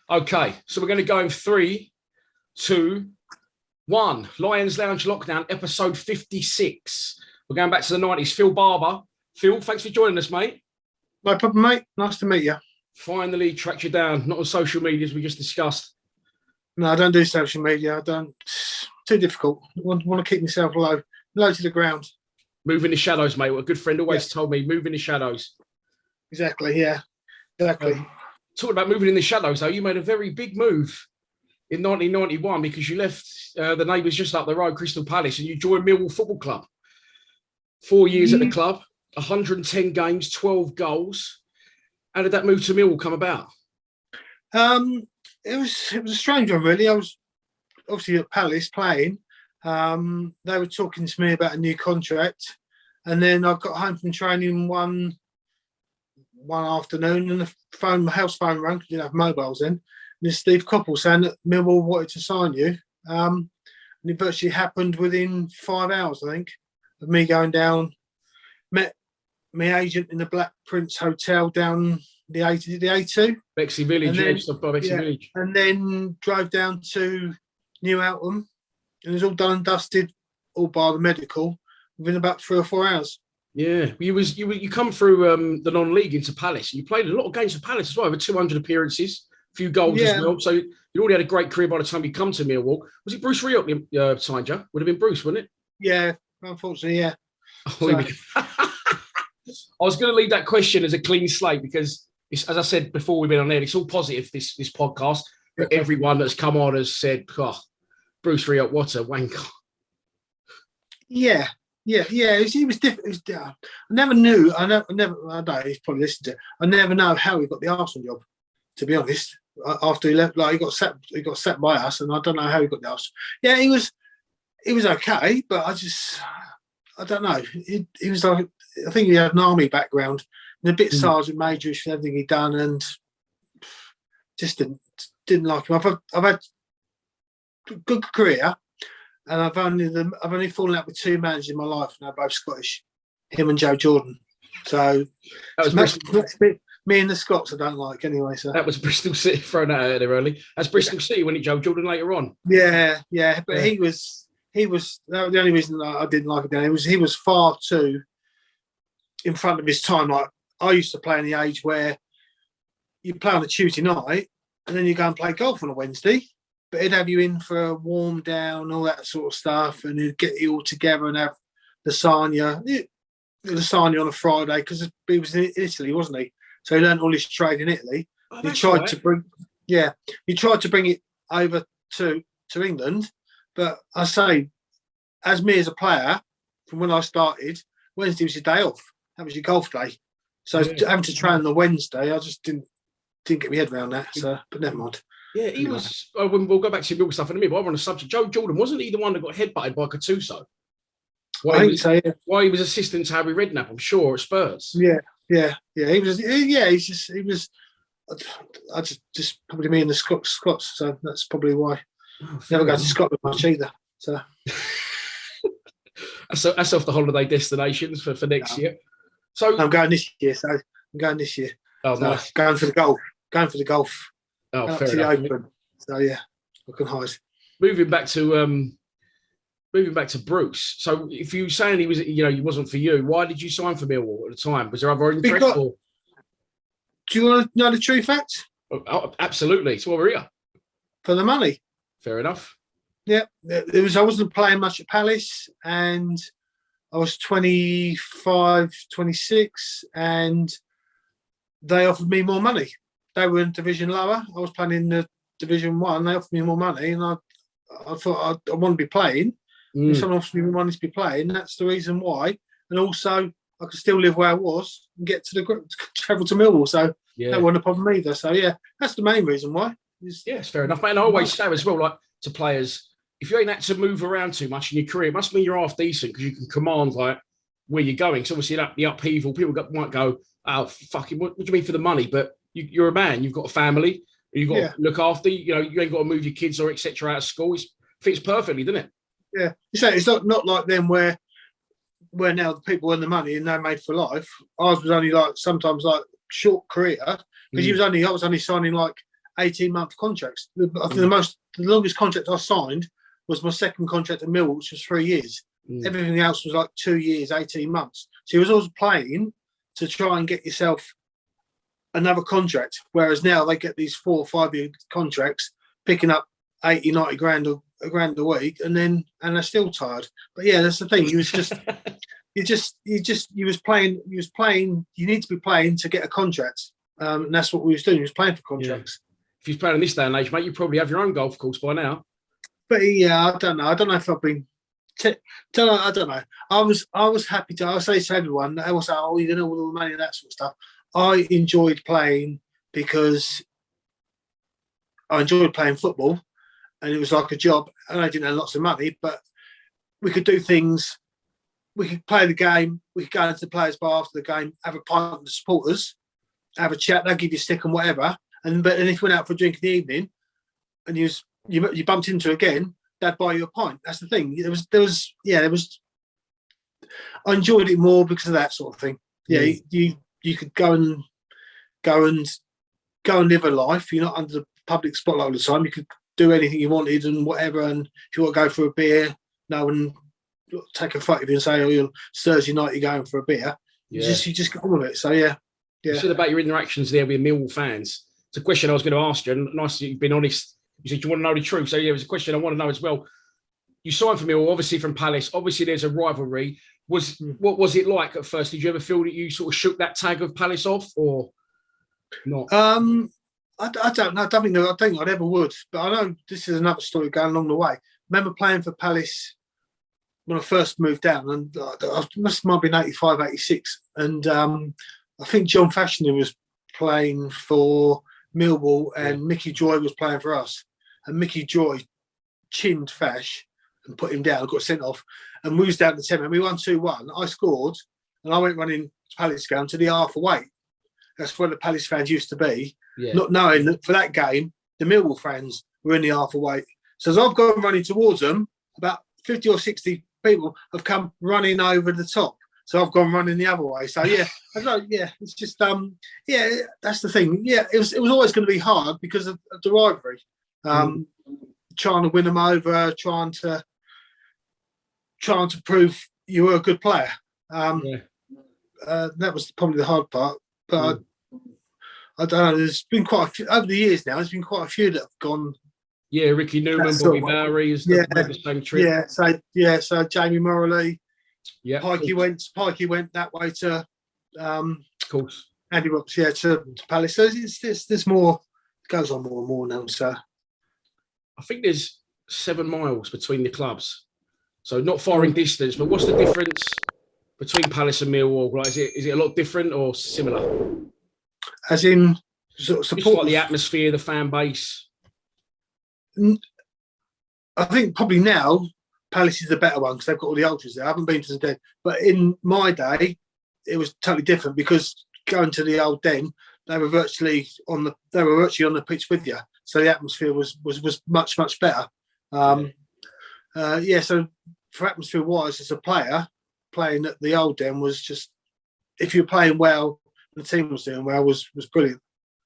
Okay, so we're going to go in 3, 2, 1. Lions Lounge Lockdown, episode 56. We're going back to the 90s. Phil Barber. Phil, thanks for joining us, mate. No problem, mate. Nice to meet you. Finally tracked you down. Not on social media, as we just discussed. No, I don't do social media. I don't. It's too difficult. I want to keep myself low to the ground. Move in the shadows, mate. What a good friend always told me. Move in the shadows. Exactly, yeah. Exactly. Talking about moving in the shadows, though, you made a very big move in 1991 because you left the neighbours just up the road, Crystal Palace, and you joined Millwall Football Club. 4 years at the club, 110 games, 12 goals. How did that move to Millwall come about? It was a strange one, really. I was obviously at Palace playing. They were talking to me about a new contract, and then I got home from training one afternoon, and my house phone rang because you didn't have mobiles then. And it's Steve Coppell saying that Millwall wanted to sign you, and it virtually happened within 5 hours, I think, of me going down. Met my agent in the Black Prince Hotel down the A2. Bexley Village, Village. And then drove down to New Alton, and it was all done and dusted, all by the medical, within about 3 or 4 hours. Yeah, you come through the non-league into Palace. You played a lot of games for Palace as well, over 200 appearances, a few goals as well. So you already had a great career by the time you come to Millwall. Was it Bruce Rioch signed you? Would have been Bruce, wouldn't it? Yeah, unfortunately, yeah. I was going to leave that question as a clean slate because, as I said before we've been on air, it's all positive, this podcast. But everyone that's come on has said, oh, Bruce Rioch, what a wanker. Yeah. He was different. I never knew. I don't know. He's probably listened to it. I never know how he got the Arsenal job. To be honest, after he left, he got set by us, and I don't know how he got the Arsenal. Yeah, he was okay, but I don't know. He was like, I think he had an army background and a bit sergeant majorish for everything he'd done, and just didn't like him. I've had a good career. And I've only fallen out with 2 managers in my life, and they're both Scottish, him and Joe Jordan. So me and the Scots I don't like anyway. So that was Bristol City thrown out there early. That's Bristol City when it Joe Jordan later on. Yeah. But he was that was the only reason I didn't like him. He was far too in front of his time. Like I used to play in the age where you play on a Tuesday night and then you go and play golf on a Wednesday. But he'd have you in for a warm down, all that sort of stuff, and he'd get you all together and have lasagna on a Friday because he was in Italy, wasn't he? So he learned all his trade in Italy. He tried to bring it over to England. But I say, as me as a player, from when I started, Wednesday was your day off. That was your golf day. So having to train on the Wednesday, I just didn't get my head around that. So, but never mind. Yeah, he was. We'll go back to your stuff in a minute. But I'm on the subject. Joe Jordan, wasn't he the one that got headbutted by Gattuso? I think so. Yeah. Why he was assistant to Harry Redknapp, I'm sure, at Spurs. Yeah. He was. Yeah, he was. I just probably me and the Scots. So that's probably why. Never go to Scotland much either. So that's off the holiday destinations for next year. So I'm going this year. Oh, nice. Going for the golf. Oh, fair enough. Open. So yeah, I can hide. Moving back to Bruce. So if you were saying he wasn't for you, why did you sign for Millwall at the time? Was there other interest? Do you want to know the true facts? Oh, absolutely. It's why we're here. For the money. Fair enough. Yeah, I wasn't playing much at Palace, and I was 25, 26, and they offered me more money. They were in division lower. I was playing in the Division 1. They offered me more money, and I thought I want to be playing. If someone offers me more money to be playing, that's the reason why. And also, I could still live where I was and get to travel to Millwall. So that wasn't a problem either. So yeah, that's the main reason why. It's fair enough, mate. And I always say as well, like to players, if you ain't had to move around too much in your career, it must mean you're half decent because you can command like where you're going. So obviously the upheaval, people might go, oh, fucking, what do you mean for the money? But you're a man, you've got a family, you've got to look after, you ain't got to move your kids or etc. out of school. It fits perfectly, doesn't it? Yeah. It's not like them where now the people earn the money and they're made for life. Ours was only like sometimes like short career because I was only signing like 18-month contracts. I think the longest contract I signed was my second contract at Millwall, which was 3 years. Everything else was like 2 years, 18 months. So you was always playing to try and get yourself another contract. Whereas now they get these 4 or 5 year contracts, picking up 80, 90 grand a week, and they're still tired. But yeah, that's the thing. You was just, you was playing. You need to be playing to get a contract, and that's what we was doing. We was playing for contracts. Yeah. If you're playing in this day and age, mate, you probably have your own golf course by now. But yeah, I don't know. I don't know if I've been. I don't know. I was happy to. I say to everyone, they will say, "Oh, you know, all the money and that sort of stuff." I enjoyed playing because I enjoyed playing football, and it was like a job. And I didn't have lots of money, but we could do things. We could play the game. We could go into the players' bar after the game, have a pint with the supporters, have a chat. They'll give you a stick and whatever. And if you went out for a drink in the evening, and you bumped into again, they'd buy you a pint. That's the thing. There was. I enjoyed it more because of that sort of thing. Yeah, you could go and live a life. You're not under the public spotlight all the time. You could do anything you wanted and whatever. And if you want to go for a beer, no one take a photo of you and say, "Oh, you're Thursday night, you're going for a beer." Yeah. You just get on with it. So yeah. You said about your interactions there with Millwall fans. It's a question I was going to ask you, and nice that you've been honest. You said you want to know the truth. So yeah, it was a question I want to know as well. You signed for Millwall, obviously from Palace. Obviously, there's a rivalry. What was it like at first? Did you ever feel that you sort of shook that tag of Palace off, or not? I don't know. I don't think I'd ever would. But I know this is another story going along the way. I remember playing for Palace when I first moved down, and might have been 85, 86. And I think John Fashioner was playing for Millwall, and Mickey Joy was playing for us. And Mickey Joy chinned Fash and put him down, got sent off, and we was down to 10, and we won 2-1. I scored, and I went running to Palace game to the half away. That's where the Palace fans used to be, not knowing that for that game, the Millwall fans were in the half away. So as I've gone running towards them, about 50 or 60 people have come running over the top. So I've gone running the other way. So yeah, I don't know, yeah, it's just that's the thing. Yeah, it was always going to be hard because of the rivalry. Trying to win them over, trying to prove you were a good player. That was probably the hard part. But I don't know. There's been quite a few over the years now. There's been quite a few that have gone. Yeah, Ricky Newman, Bobby Bowery is the same trip. So Jamie Morley. Yeah, Pikey went that way to, of course, Andy Brooks. Yeah, to Palace. So there's more. It goes on more and more now. So I think there's 7 miles between the clubs, so not far in distance. But what's the difference between Palace and Millwall? Like, is it a lot different or similar? As in sort of support, just like the atmosphere, the fan base. I think probably now Palace is the better one because they've got all the ultras there. I haven't been to the Den, but in my day, it was totally different because going to the old Den, they were virtually on the pitch with you, so the atmosphere was much better. So for atmosphere wise, as a player, playing at the old Den was just, if you're playing well, the team was doing well, was brilliant.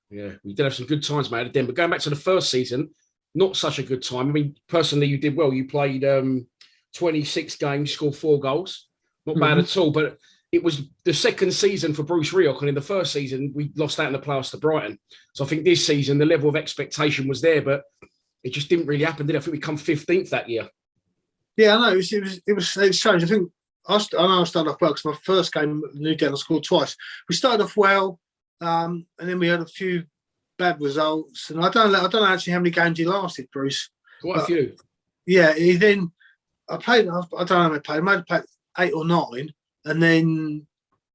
Yeah, we did have some good times, mate, at Den. But going back to the first season, not such a good time. I mean, personally, you did well. You played 26 games, scored 4 goals. Not bad at all. But it was the second season for Bruce Rioch, and in the first season, we lost out in the playoffs to Brighton. So I think this season, the level of expectation was there, but it just didn't really happen, did it? I think we come 15th that year. Yeah, I know. It was strange. I think I started off well because my first game at Newcastle, I scored twice. We started off well, and then we had a few bad results. And I don't know actually how many games he lasted, Bruce. Quite a few. Yeah, I played. I don't know how many played. I might have played 8 or 9, and then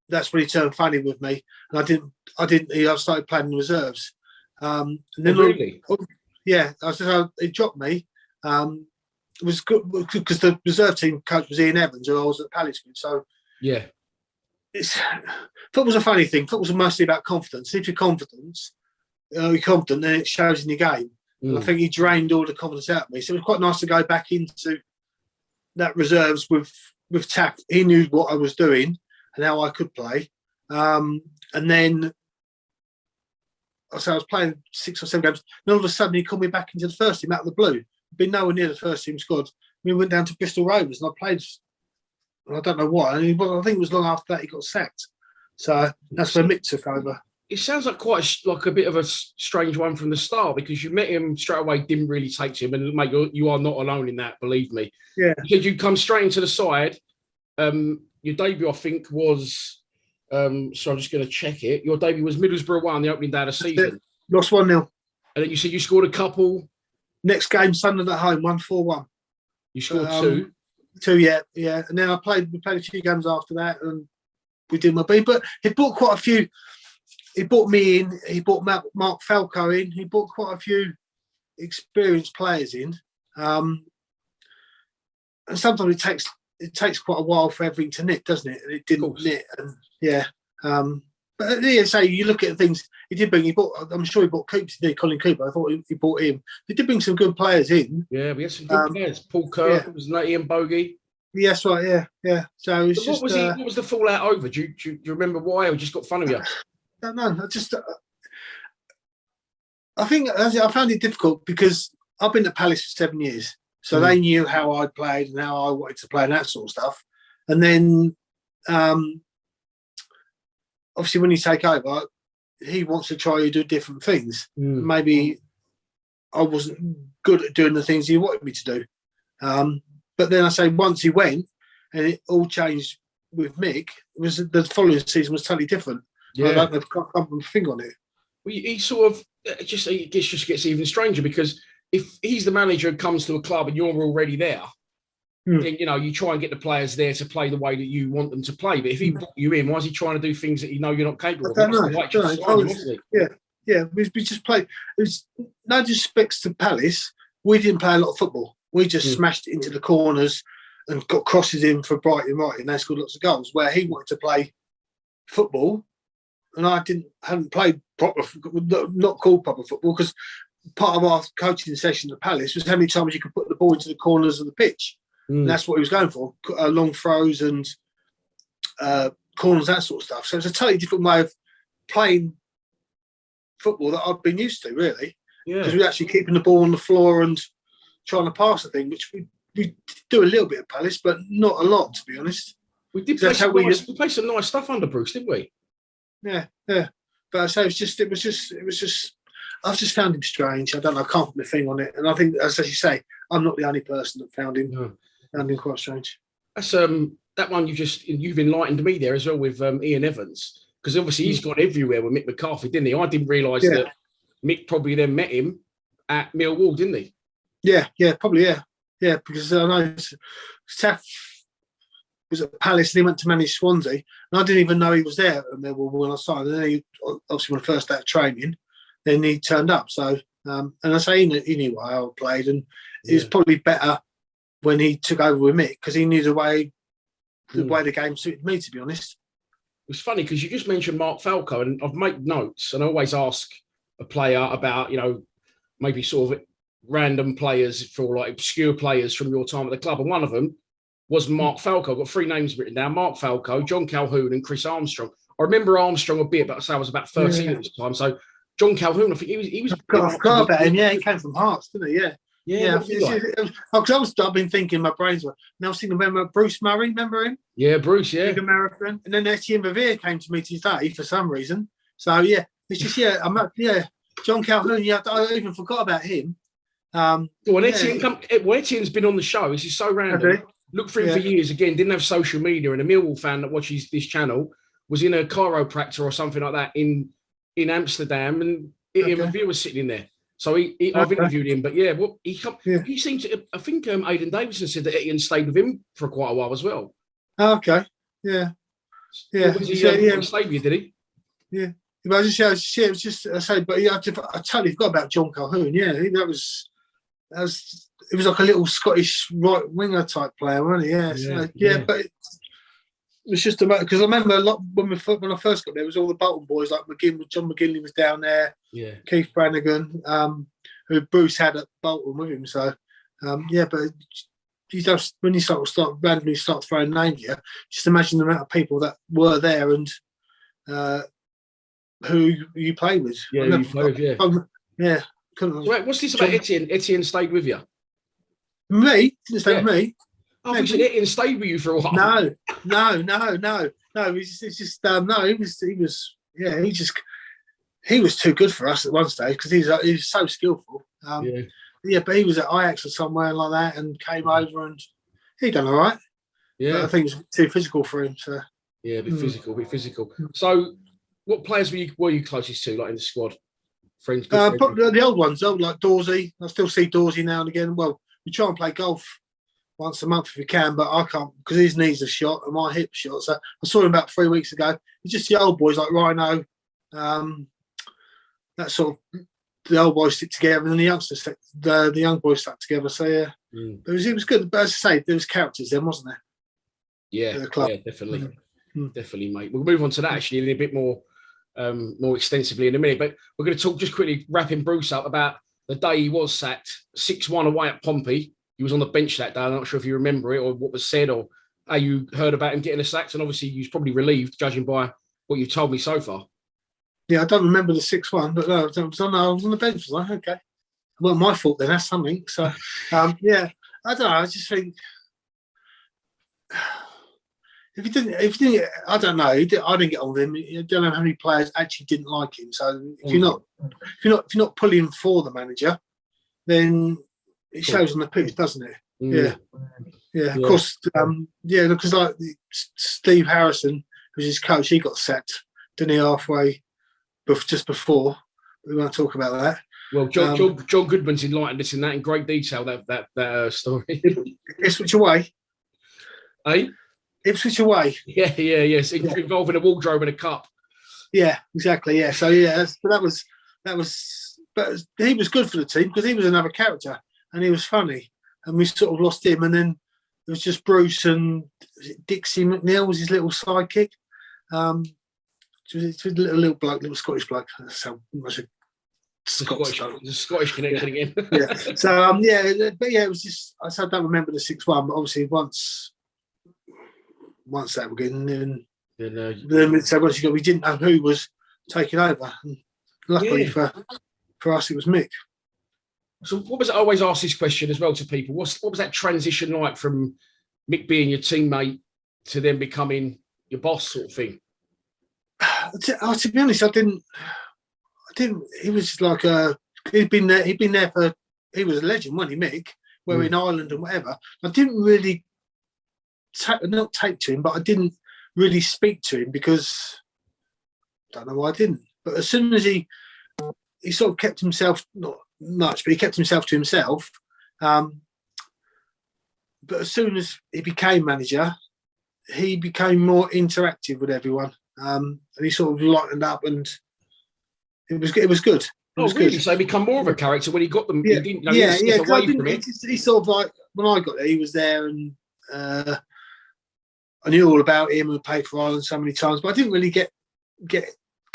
that's when he turned funny with me. And I started playing in reserves. And then really? He dropped me. It was good because the reserve team coach was Ian Evans, who I was at Palace with. So yeah, football's a funny thing. Football's mostly about confidence. If you're confident, then it shows in your game. And I think he drained all the confidence out of me. So it was quite nice to go back into that reserves with tact. He knew what I was doing and how I could play. And then I was playing 6 or 7 games, and all of a sudden he called me back into the first team out of the blue. Been nowhere near the first team squad. We went down to Bristol Rovers, and I played. I don't know why. I think it was long after that he got sacked. So that's where Mick took over. It sounds like like a bit of a strange one from the start, because you met him straight away, didn't really take to him, and mate, you are not alone in that. Believe me. Yeah. Because you come straight into the side. Your debut, I think, was. So I'm just going to check it. Your debut was Middlesbrough 1, the opening day of the season. Lost 1-0. And then you said you scored a couple. Next game, Sunderland at home, 1-4-1. You scored 2. 2, yeah. And then we played a few games after that, and we did my B. But he bought quite a few. He bought me in. He bought Mark Falco in. He bought quite a few experienced players in. And sometimes it takes quite a while for everything to knit, doesn't it? And it didn't knit. And yeah. But say you look at things he did bring. I'm sure he bought Coops. He did Colin Cooper. I thought he bought him. He did bring some good players in. Yeah, we had some good players. Paul Kirk, was that Ian Bogey? Yes, right. Yeah. So it's what was the fallout over? Do you remember why, or just got fun of you? I don't know. I think I found it difficult because I've been at Palace for 7 years, so they knew how I played and how I wanted to play and that sort of stuff. And then, obviously, when you take over, he wants to try to do different things. Maybe I wasn't good at doing the things he wanted me to do. But then I say once he went and it all changed with Mick, it was the following season was totally different. Yeah. I don't know if I can't put my finger on it. Well, he sort of just gets even stranger, because if he's the manager and comes to a club and you're already there, then you try and get the players there to play the way that you want them to play. But if he brought you in, why is he trying to do things that you're not capable of? I don't know. Yeah. We just played. It was no disrespect to Palace. We didn't play a lot of football. We just smashed it into the corners and got crosses in for Brighton, and they scored lots of goals. Where he wanted to play football, and I hadn't played proper, not called proper football, because part of our coaching session at Palace was how many times you could put the ball into the corners of the pitch. And that's what he was going for, long throws and corners, that sort of stuff. So it's a totally different way of playing football that I've been used to, really. Because we're actually keeping the ball on the floor and trying to pass the thing, which we do a little bit at Palace, but not a lot, to be honest. We did play we played some nice stuff under Bruce, didn't we? Yeah. But I say it was just. I've just found him strange. I don't know. I can't put my finger on it, and I think, as you say, I'm not the only person that found him. No. Found him quite strange. That's that one you've enlightened me there as well with Ian Evans, because obviously he's gone everywhere with Mick McCarthy, didn't he? I didn't realise that Mick probably then met him at Millwall, didn't he? Yeah, probably, yeah. Because I know Seth was at Palace and he went to manage Swansea, and I didn't even know he was there at Millwall when I started. And then he, obviously, when I first started training, then he turned up. So, and I say he knew how I played, and it was probably better when he took over with Mick, because he knew the way the game suited me, to be honest. It was funny because you just mentioned Mark Falco, and I've made notes, and I always ask a player about, maybe sort of random players, for like obscure players from your time at the club, and one of them was Mark Falco. I've got 3 names written down: Mark Falco, John Calhoun, and Chris Armstrong. I remember Armstrong a bit, but I say I was about 13 at this time. So John Calhoun, I think he was. I forgot about him. Yeah, he came from Hearts, didn't he? Yeah. Because I've been thinking, my brains were. Now I was thinking, remember Bruce Murray? Remember him? Yeah, Bruce. Yeah. Big American. And then Etienne Bavir came to me today for some reason. So yeah, it's just John Calhoun. Yeah, I even forgot about him. Etienne's been on the show. This is so random. Looked for him for years. Again, didn't have social media, and a Millwall fan that watches this channel was in a chiropractor or something like that in Amsterdam, and Etienne Bavir was sitting in there. So I've interviewed him, but he seemed to. I think Aidan Davison said that Etienne stayed with him for quite a while as well. Oh, okay, yeah. He stayed with you, did he? Yeah. But it was just I say, but I totally forgot about John Calhoun. Yeah, it was like a little Scottish right winger type player, wasn't he? Yeah. But it was just about, because I remember a lot when I first got there, it was all the Bolton boys like John McGinley was down there. Yeah. Keith Brannigan, who Bruce had at Bolton with him. So but you just, when you randomly start throwing names here, just imagine the amount of people that were there and who you play with. Yeah, who you play with, yeah. Yeah. Right, what's this about Etienne? Etienne stayed with you? Me? Didn't stay with me. I thought you said Etienne stayed with you for a while. No. It's just no. He was too good for us at one stage because he's so skillful. But he was at Ajax or somewhere like that and came over and he done all right. Yeah, but I think it was too physical for him. So yeah, a bit physical. So, what players were you closest to, like in the squad? Friends? The old ones, like Dorsey. I still see Dorsey now and again. Well, we try and play golf once a month if we can, but I can't because his knees are shot and my hip's shot. So I saw him about 3 weeks ago. It's just the old boys like Rhino. That sort of the old boys stick together, and then the young boys stuck together. So yeah, it was good. But as I say, there was characters then, wasn't there? Yeah, definitely, definitely, mate. We'll move on to that actually in a bit more extensively in a minute. But we're going to talk just quickly, wrapping Bruce up about the day he was sacked, 6-1 away at Pompey. He was on the bench that day. I'm not sure if you remember it or what was said or how you heard about him getting a sacked. And obviously, you was probably relieved, judging by what you've told me so far. Yeah, I don't remember the 6-1, but no, I was on the bench. I was like, okay. Well, my fault then, that's something. So, yeah, I don't know. I just think if you didn't, I don't know. I didn't get on with him. I don't know how many players actually didn't like him. So if you're not pulling for the manager, then it shows on the pitch, doesn't it? Yeah. Of course. Because like Steve Harrison, who's his coach, he got sacked, didn't he? Halfway, just before. We won't talk about that. Well, John Goodman's enlightened us in that in great detail. That story. Ipswich away. Eh? Ipswich away. Yes. Involving a wardrobe and a cup. Yeah, exactly. Yeah. So yeah, that was. But he was good for the team because he was another character and he was funny. And we sort of lost him, and then it was just Bruce and Dixie McNeil was his little sidekick. It's a little bloke, little Scottish bloke. That's how much a Scottish connection again. Yeah. So but yeah, it was just I don't remember the 6-1, but obviously once that began, then so once we didn't know who was taking over. And luckily for us, it was Mick. So what was I always ask this question as well to people? What was that transition like from Mick being your teammate to then becoming your boss, sort of thing? To be honest, I didn't. He was like he'd been there. He was a legend, wasn't he, Mick? Where in Ireland and whatever. I didn't really not take to him, but I didn't really speak to him because I don't know why I didn't. But as soon as he sort of kept himself, not much, but he kept himself to himself. But as soon as he became manager, he became more interactive with everyone. And he sort of lightened up, and it was good. Really? So he become more of a character when he got them. Yeah, he didn't step away from it. He sort of like when I got there, he was there, and I knew all about him and played for Ireland so many times, but I didn't really get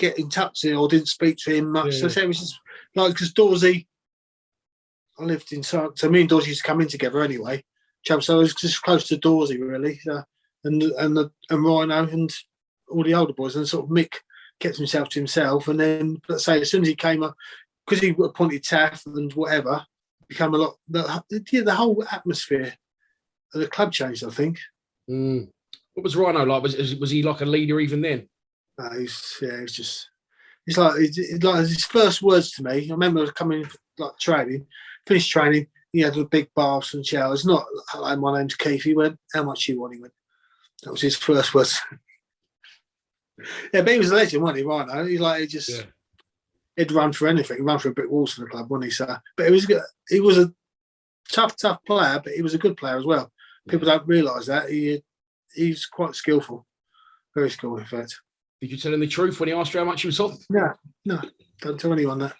in touch with him or didn't speak to him much. So it was just like because Dorsey, I lived in so me and Dorsey used to come in together anyway. So I was just close to Dorsey really, and Rhino and all the older boys, and sort of Mick kept himself to himself. And then, let's say, as soon as he came up, because he appointed Taff and whatever, become a lot. The whole atmosphere of the club changed, I think. What was Rhino like? Was he like a leader even then? He's like his first words to me. I remember coming like training, finished training. He had the big baths and showers. Not hello, my name's Keith. He went, how much you want? He went. That was his first words. Yeah, but he was a legend, wasn't he, Rhino? He'd run for anything. He'd run for a brick walls for the club, wasn't he? So, but it was good. He was a tough player, but he was a good player as well. People don't realise that. He's quite skillful. Very skillful, in fact. Did you tell him the truth when he asked you how much he was on? No. Don't tell anyone that.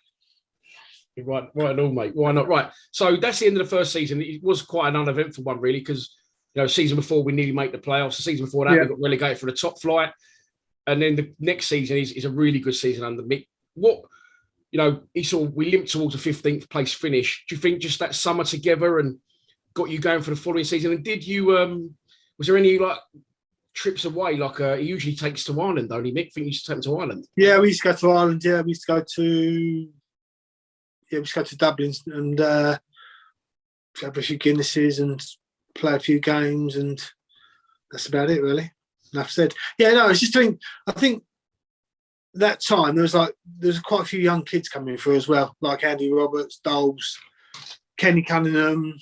Right at all, mate. Why not? Right. So that's the end of the first season. It was quite an uneventful one, really, because season before we nearly made the playoffs. The season before that, we got relegated for the top flight. And then the next season is a really good season under Mick. We limped towards a 15th place finish. Do you think just that summer together and got you going for the following season? And did you, was there any trips away, like he usually takes to Ireland, don't he, Mick? I think he used to take him to Ireland. Yeah, we used to go to Ireland. Yeah, we used to go to Dublin and have a few Guinnesses and play a few games, and that's about it, really. Enough said. Yeah, no, it's just I think that time there was quite a few young kids coming through as well, like Andy Roberts, Doles, Kenny Cunningham.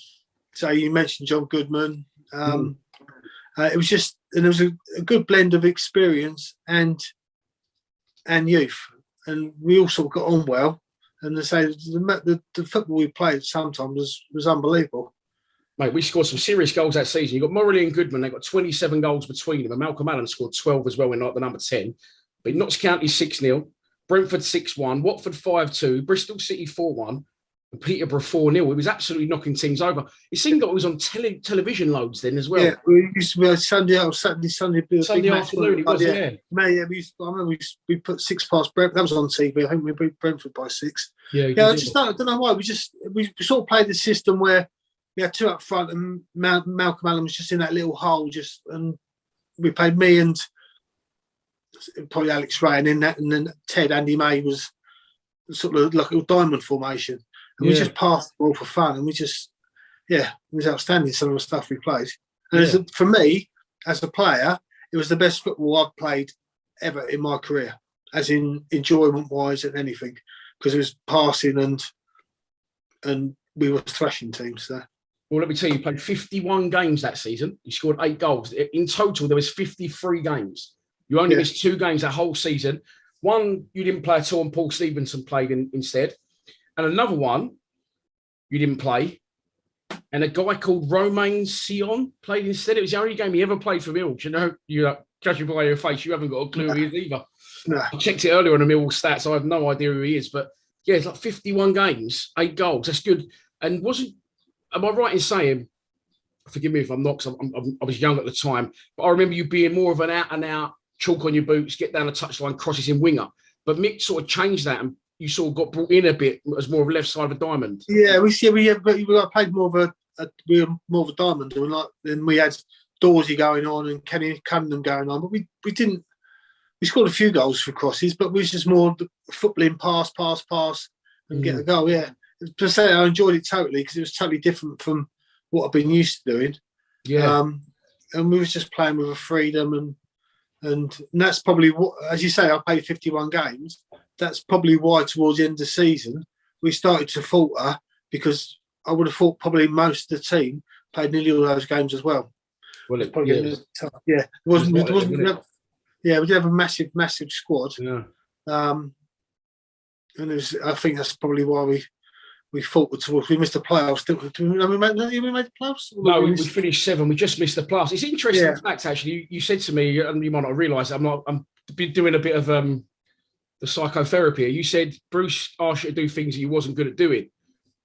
So you mentioned John Goodman. It was just, and there was a good blend of experience and youth, and we all sort of got on well. And they say the football we played sometimes was unbelievable. Mate, we scored some serious goals that season. You got Morley and Goodman; they got 27 goals between them, and Malcolm Allen scored 12 as well in like the number 10. But Notts County 6-0, Brentford 6-1, Watford 5-2, Bristol City 4-1. And Peterborough 4-0. It was absolutely knocking teams over. It seemed like it was on television loads then as well. Yeah, we used to be Sunday Sunday afternoon. It was, yeah. I remember we put 6 past Brentford. That was on TV. I think we beat Brentford by 6. Yeah, I don't know why. We sort of played the system where we had 2 up front, and Malcolm Allen was just in that little hole. And we played me and probably Alex Ray, and then Ted Andy May was sort of like a diamond formation. And we just passed the ball for fun, and it was outstanding, some of the stuff we played. And for me, as a player, it was the best football I've played ever in my career, as in enjoyment-wise and anything, because it was passing and we were thrashing teams. So. Well, let me tell you, you played 51 games that season. You scored 8 goals. In total, there was 53 games. You only missed 2 games that whole season. One, you didn't play at all, and Paul Stevenson played instead. And another one, you didn't play. And a guy called Romain Sion played instead. It was the only game he ever played for Millwall. Judging by your face, you haven't got a clue who he is either. No. I checked it earlier on the Millwall stats. I have no idea who he is. But, yeah, it's like 51 games, 8 goals. That's good. And am I right in saying, forgive me if I'm not, because I was young at the time, but I remember you being more of an out-and-out, chalk on your boots, get down the touchline, crosses in winger. But Mick sort of changed that, and you sort of got brought in a bit as more of a left side of a diamond. Yeah, we played more of a diamond, and then we had Dorsey going on and Kenny Cunningham going on, but we didn't. We scored a few goals for crosses, but we was just more footballing, pass, and get a goal. Yeah, to say I enjoyed it totally, because it was totally different from what I've been used to doing. Yeah, and we was just playing with a freedom, and that's probably what, as you say, I played 51 games. That's probably why towards the end of the season we started to falter, because I would have thought probably most of the team played nearly all those games as well. Well, it was tough. Yeah, we did have a massive squad. Yeah, and I think that's probably why we faltered towards. We missed the playoffs. Did we make the playoffs? No, we finished 7. We just missed the playoffs. It's interesting fact, actually. You said to me, and you might not realise, I'm doing a bit of the psychotherapy. You said Bruce asked you to do things that you wasn't good at doing.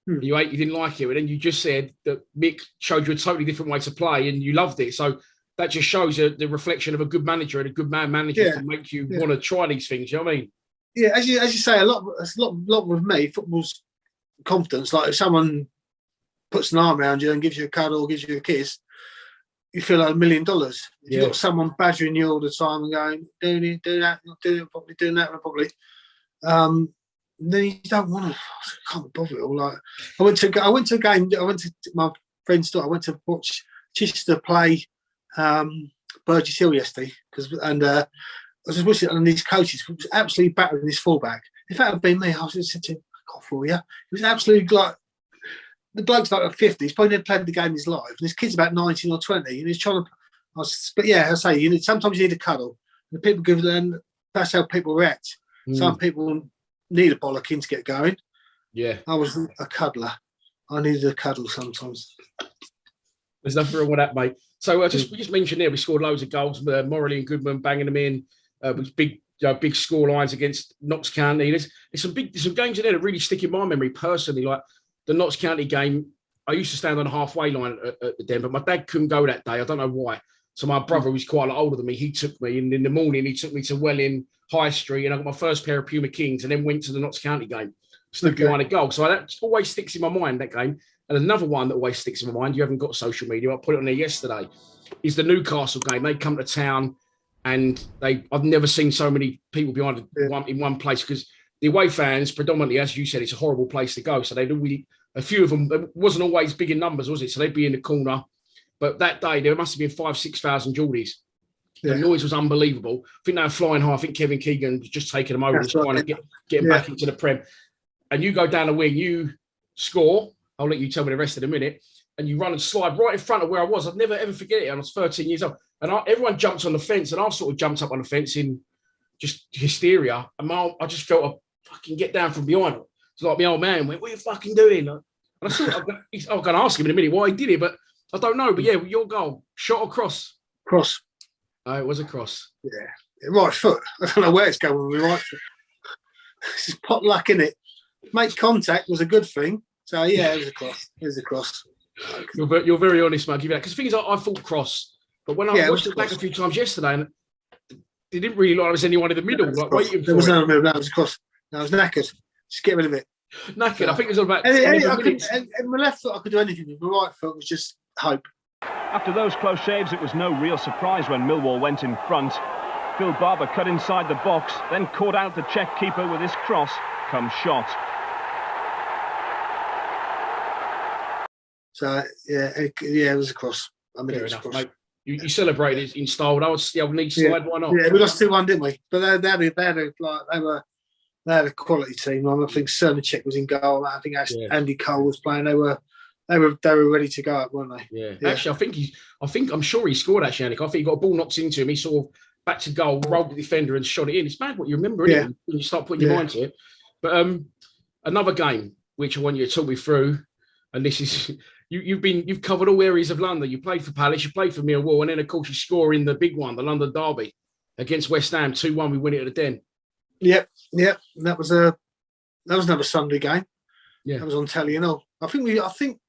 You didn't like it, and then you just said that Mick showed you a totally different way to play, and you loved it. So that just shows the reflection of a good manager, and a good man manager can make you want to try these things. You know what I mean? Yeah, as you say, a lot with me, football's confidence. Like if someone puts an arm around you and gives you a cuddle or gives you a kiss, you feel like $1 million. If you've got someone badgering you all the time and going, do that, not doing it properly, doing that properly, then you don't want to. I can't be bothered. All like I went to a game. I went to my friend's daughter. I went to watch Chichester play Burgess Hill yesterday, I was just watching, and these coaches was absolutely battering this fullback. If that had been me, I was just saying, "God for you." It was absolutely like the bloke's like 50. He's probably never played the game in his life, and this kid's about 19 or 20, and he's trying to. But yeah, I say sometimes you need a cuddle. And people give them. That's how people react. Some people need a bollocking to get going. Yeah, I was a cuddler. I needed a cuddle sometimes. There's nothing wrong with that, mate. So we just mentioned there, we scored loads of goals. Morley and Goodman banging them in. With big score lines against Notts County. There's some games in there that really stick in my memory personally. Like the Notts County game, I used to stand on the halfway line at the Den, but my dad couldn't go that day. I don't know why. So my brother, who's quite a lot older than me, he took me, and in the morning he took me to Welling High Street, and I got my first pair of Puma Kings, and then went to the Notts County game. Stood behind a goal. So that always sticks in my mind, that game. And another one that always sticks in my mind, you haven't got social media, I put it on there yesterday, is the Newcastle game. They come to town and I've never seen so many people behind in one place, because the away fans, predominantly, as you said, it's a horrible place to go. So they don't really, a few of them, it wasn't always big in numbers, was it? So they'd be in the corner. But that day, there must have been 5,000-6,000 Geordies. The noise was unbelievable. I think they were flying high. I think Kevin Keegan was just taking them over and trying to get them back into the Prem. And you go down the wing, you score. I'll let you tell me the rest in a minute. And you run and slide right in front of where I was. I'd never, ever forget it. I was 13 years old. And everyone jumped on the fence. And I sort of jumped up on the fence in just hysteria. And I just felt a fucking get down from behind. It's like my old man went, what are you fucking doing? And I thought, I'm going to ask him in a minute why he did it. But I don't know. But yeah, your goal, shot across. Cross. Oh, it was a cross. Yeah. Right foot. I don't know where it's going with my right foot. It's just pot luck, innit? Make contact was a good thing. So, yeah, it was a cross. It was a cross. You're very honest, man. Give you that. Because the thing is, I thought cross. But when I watched it back a few times yesterday, and they didn't really like there was anyone in the middle. Like, waiting for there was no middle. That was a cross. I was knackered. Just get rid of it. Knackered. I think it was all about and my left foot, I could do anything. With my right foot was just hope. After those close shaves, it was no real surprise when Millwall went in front. Phil Barber cut inside the box, then caught out the Czech keeper with his cross. Come shot. So, it was a cross. I mean, fair it was enough, a cross. mate. You celebrated in style. I was the old knee slide. Why not? Yeah, we lost 2-1, didn't we? But they had a quality team. I think Cernicek was in goal. I think Andy Cole was playing. They were ready to go up, weren't they? Yeah. Actually, I'm sure he scored. Actually, Andy. I think he got a ball knocked into him. He sort of back to goal, rolled the defender and shot it in. It's bad what you remember, isn't it? When you start putting your mind to it. But another game which I want you to talk me through, and this is you've covered all areas of London. You played for Palace, you played for Millwall, and then of course you score in the big one, the London derby against West Ham, 2-1. We win it at the Den. Yep. That was another Sunday game. Yeah, that was on telly and all. I think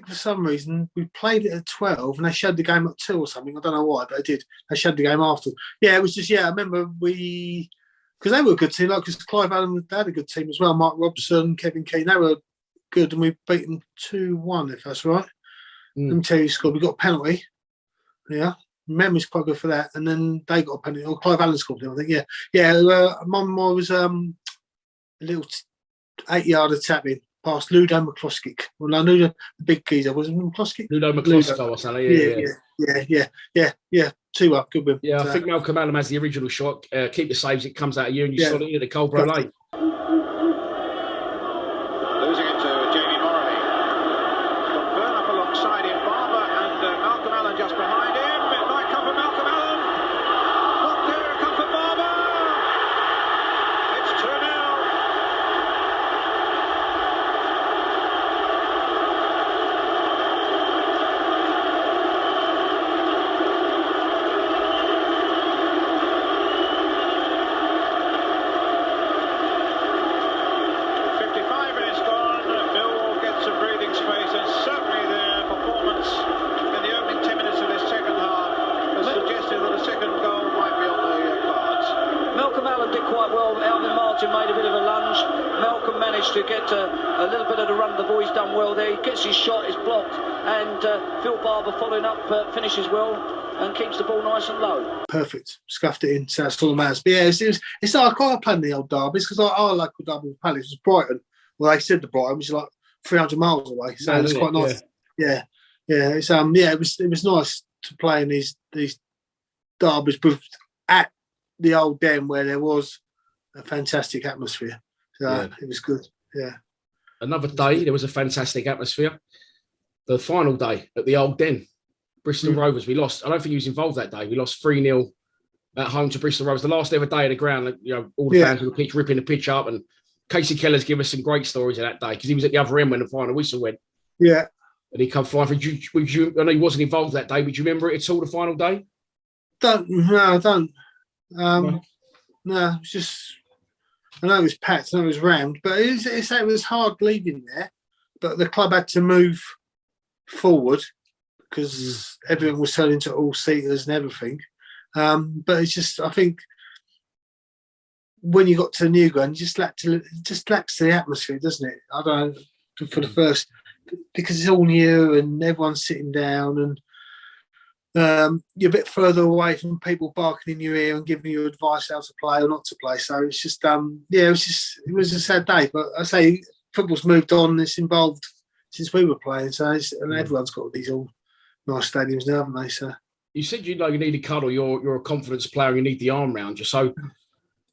for some reason we played it at 12 and they showed the game at 2 or something. I don't know why, but they did. They showed the game after. Yeah, it was just, I remember because they were a good team, like, because Clive Allen, they had a good team as well. Mark Robson, Kevin Keane, they were good, and we beat them 2-1, if that's right. Let me tell you, scored. We got a penalty. Yeah. Memory's quite good for that. And then they got a penalty. Or Clive Allen scored, I think, Mine was a little 8-yarder tap-in past Ludo McCloskey. Well, I knew the big geezer. Was it McCloskey? Ludo McCloskey or something. Yeah. 2-1. Good win. Yeah, I think Malcolm Allen has the original shot. Keep the saves, it comes out of you, and you slot it into the Coldborough lane. Losing it to Jamie Morley. Got Byrne up alongside him, Barber and Malcolm Allen just behind him. It might come for Malcolm Allen. What dare it come for Barber? It's 2-0. Made a bit of a lunge. Malcolm managed to get a little bit of the run. The boy's done well there. He gets his shot, is blocked, and Phil Barber following up finishes well and keeps the ball nice and low. Perfect. Scuffed it in. So that's all that matters. But yeah, it's like I quite playing the old derbies because our local derby with Palace was Brighton. Well, they said the Brighton, which is like 300 miles away. So it's quite nice. Yeah. It's it was nice to play in these derbies at the old Den where there was a fantastic atmosphere. So it was good. Yeah. Another day, there was a fantastic atmosphere. The final day at the old Den, Bristol Rovers, we lost. I don't think he was involved that day. We lost 3-0 at home to Bristol Rovers. The last ever day of the ground, all the fans on the pitch ripping the pitch up. And Casey Keller's given us some great stories of that day because he was at the other end when the final whistle went. Yeah. And he come flying. I know he wasn't involved that day, but do you remember it at all, the final day? I don't. No, it's just... I know it was packed, I know it was rammed, but it was hard leaving there. But the club had to move forward because everything was turned into all-seaters and everything. But it's just, I think, when you got to the new ground, it just lacks the atmosphere, doesn't it? I don't know, for the first because it's all new and everyone's sitting down and you're a bit further away from people barking in your ear and giving you advice how to play or not to play. So it's just, it was a sad day. But I say football's moved on. It's involved since we were playing. So and everyone's got these all nice stadiums now, haven't they? So you said you need a cuddle. You're a confidence player. You need the arm round you. So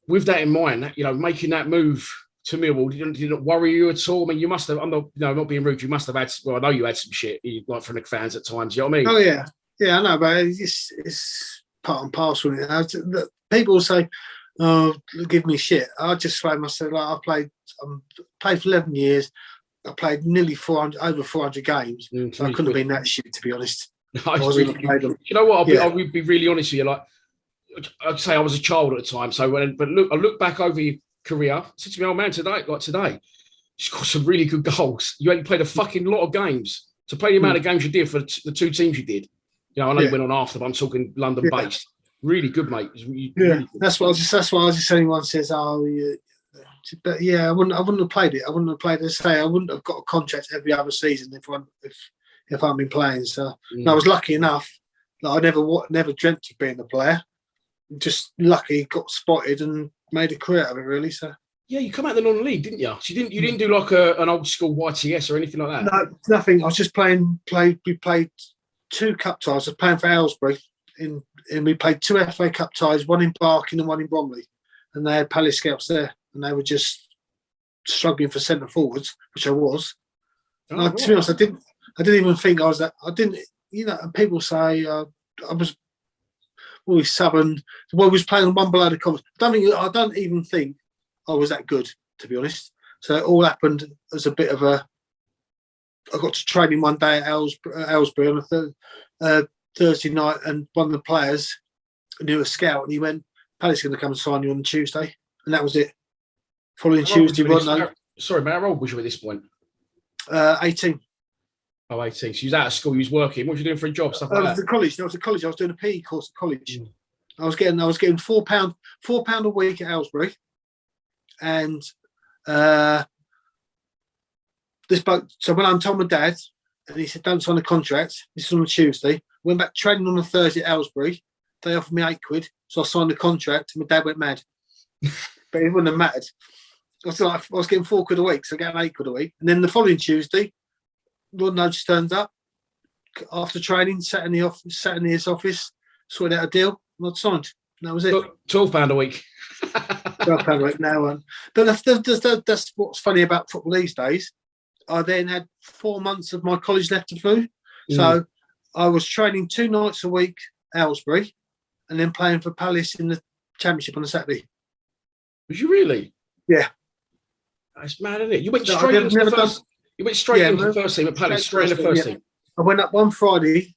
with that in mind, making that move to Millwall, did it worry you at all? I mean, you must have. I'm not being rude. You must have had. Well, I know you had some shit like from the fans at times. You know what I mean? Oh yeah, I know, but it's part and parcel. People say, "Oh, give me shit." I just say myself, like I played for 11 years. I played nearly over 400 games. So I couldn't have been that shit, to be honest. I wasn't played them. You know what? I'll be really honest with you. Like I'd say, I was a child at the time. So I look back over your career. I said to my old man today, you scored some really good goals. You only played a fucking lot of games. To play the amount of games you did for the two teams you did. I know you went on after, but I'm talking London based. Really good, mate. Really good. That's why I was just saying. Anyone says, "Oh, yeah," but yeah, I wouldn't have played it. I wouldn't have played it. I wouldn't have got a contract every other season if I'd been playing. So I was lucky enough that I never dreamt of being a player. Just lucky, got spotted and made a career out of it. Really, so. Yeah, you come out of the non-league, didn't you? So you didn't do like an old school YTS or anything like that. No, nothing. I was just playing. We played 2 cup ties. I was playing for Aylesbury, and we played 2 FA Cup ties, one in Barking and one in Bromley, and they had Palace scouts there, and they were just struggling for centre forwards, which I was. To be honest, I didn't even think I was that. I didn't. And people say I was always subbing. Well, we was playing on one below the covers. I don't even think I was that good, to be honest. So it all happened as a bit of a. I got to training one day at Aylesbury on a Thursday night, and one of the players knew a scout, and he went, "Palace going to come and sign you on Tuesday," and that was it. Following Tuesday, sorry, mate, how old was you at this point? 18. Oh, 18. So you was out of school, you was working. What were you doing for a job? Stuff like that? At college. I was at college. I was doing a PE course at college. I was getting £4 a week at Aylesbury, and this bloke. So when I told my dad, and he said, "Don't sign a contract." This is on a Tuesday. Went back training on a Thursday at Aylesbury. They offered me £8, so I signed the contract. And my dad went mad, but it wouldn't have mattered. I was getting £4 a week, so I got £8 a week. And then the following Tuesday, Rod Nudge turns up after training, sat in his office, sorted out a deal, and I'd signed. And that was it. £12 a week. £12 a week now. But that's what's funny about football these days. I then had 4 months of my college left to do. So I was training 2 nights a week at Aylesbury, and then playing for Palace in the Championship on a Saturday. Was you really? Yeah. That's mad, isn't it? You went straight into the first. You went straight into the first team at Palace, straight in the first team. I went up one Friday,